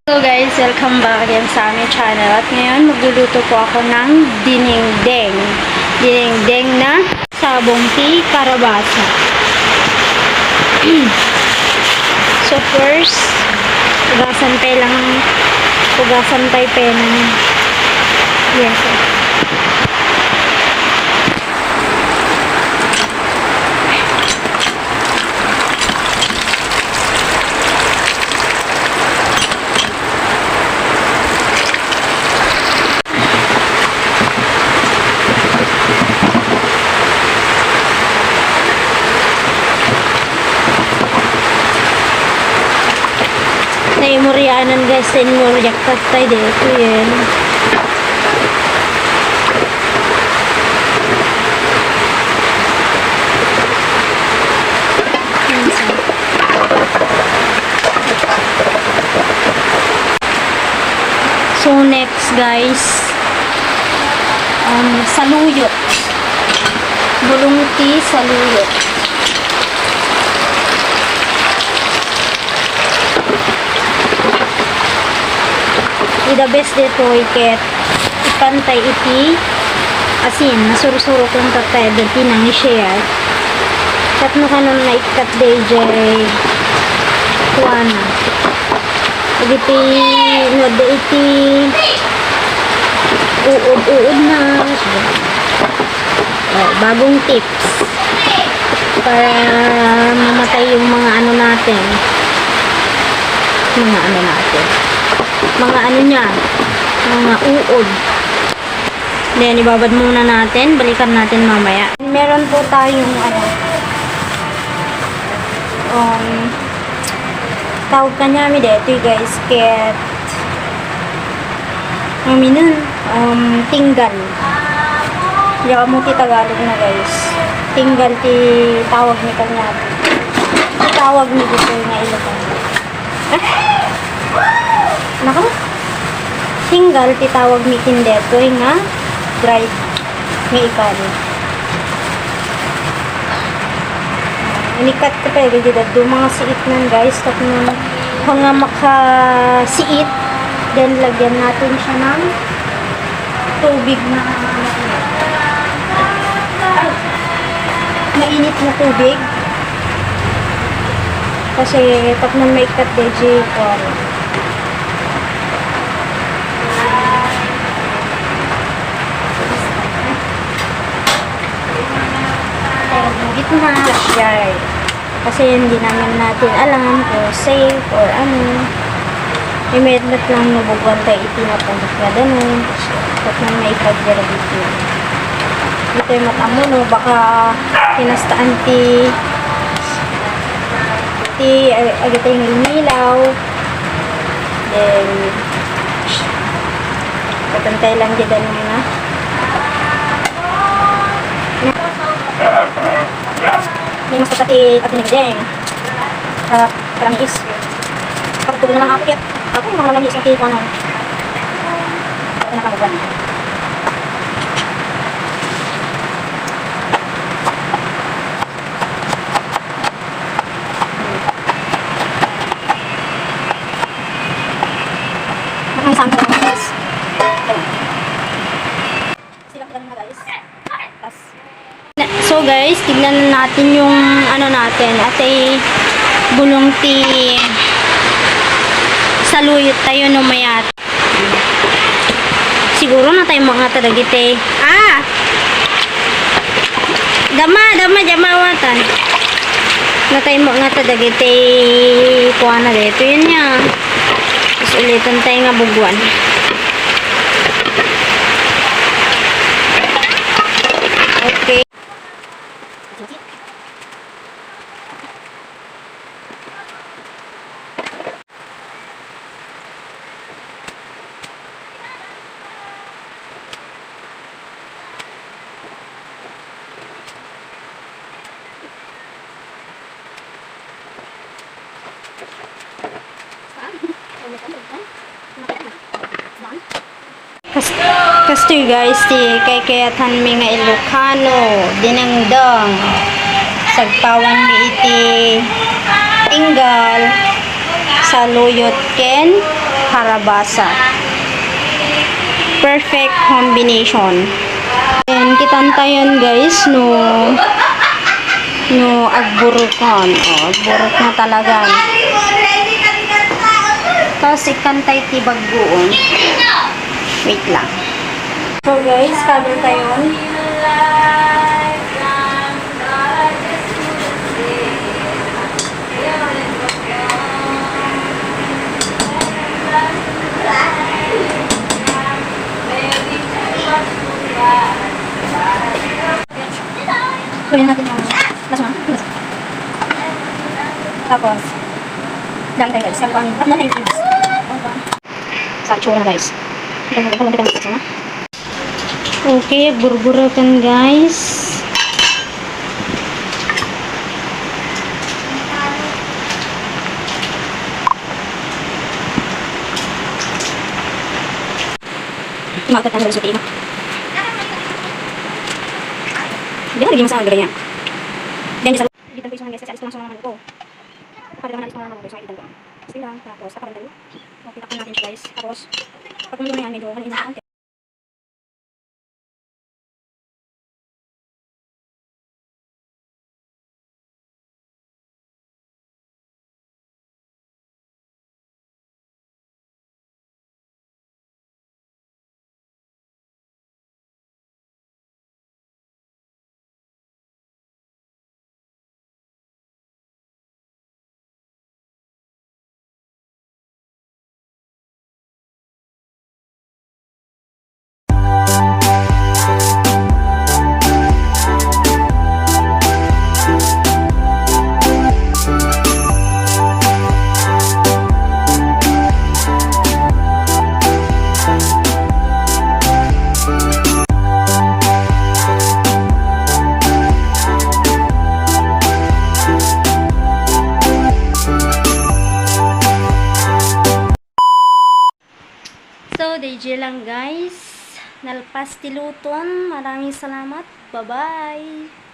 Hello guys, welcome back again sa aming channel. At ngayon magluluto po ako ng dinengdeng. Dinengdeng na sabong tea karabasa. So first, hugasan tayo pena. Yes. Murianan guys, din muriak tayo dito yan. So next guys, saluyot. Bulong tea, saluyot. The best dito iket ipantay iti asin nasurusuro kong tatay dati nang i-share katno kanon na ikat DJ kuana iti ngode iti uod na bagong tips para mamatay yung mga ano natin mga ano niya, mga uod. Then, ibabad muna natin. Balikan natin mamaya. Meron po tayong tawag kanya mi dito guys, ket tinggal. Diyan mo ti Tagalog na guys. Tinggal ti tawag ni kanya. Tawag ni dito nga Ilocano. Naka tinggal titawag mi kindeto nga dried mi ikani. Inikat ko pa yung do mga siit nan guys tapos mga makasiit then lagyan natin siya ng tubig na mainit na tubig kasi tapos may ikat DJ ko na siya kasi hindi natin alam kung safe or ano imedet lang nabugwan tayo itinapagod ka ganun tapos na may pag-zero dito yung matamo no baka kinastaan ti agad yung inilaw then patantay lang di ganun na may mas pati at dinigdeng karangis pagtuloy na lang ako ako yung mga langis na kiko ano ito nakamugan nakang sample ng guys sila ka na guys so guys, tignan natin yung ano natin at ay bulong tea saluyot tayo no mayat siguro na tayo mga tadagite dama watan na tayo mga tadagite kuha na dito yun niya tapos ulitan tayo nga bugwan okay. Kastoy guys, kay kayatan mi nga Ilocano, dinengdeng, sagpawan mi iti tinggal, saluyot ken kalabasa. Perfect combination. And kitanta yun guys, no agburukan. Agburuk na talaga. Tapos ikantay tibagbuon. Wait lang. So guys, cover tayo. Kunin natin yung lasa na. Tapos, dami tayo guys. Sabi ko ang na yung kilos. Sa itsura na guys. Okay, burburakan guys. Tumakat na guys, sutiin mo. Hindi na lagyan mo sa gagawin niya. Then, sa gitan ko yung guys, kasi alis ko lang sa mga ko. Kapag naman alis ko lang mga ko, so gitan ko. Kasi lang, tapos, kapalan tayo. Okay, takpan natin siya guys. Tapos, pag kumulo na yan, medyo kanina sa konti. So, DJ lang guys. Nalpas tiluton. Maraming salamat. Bye-bye.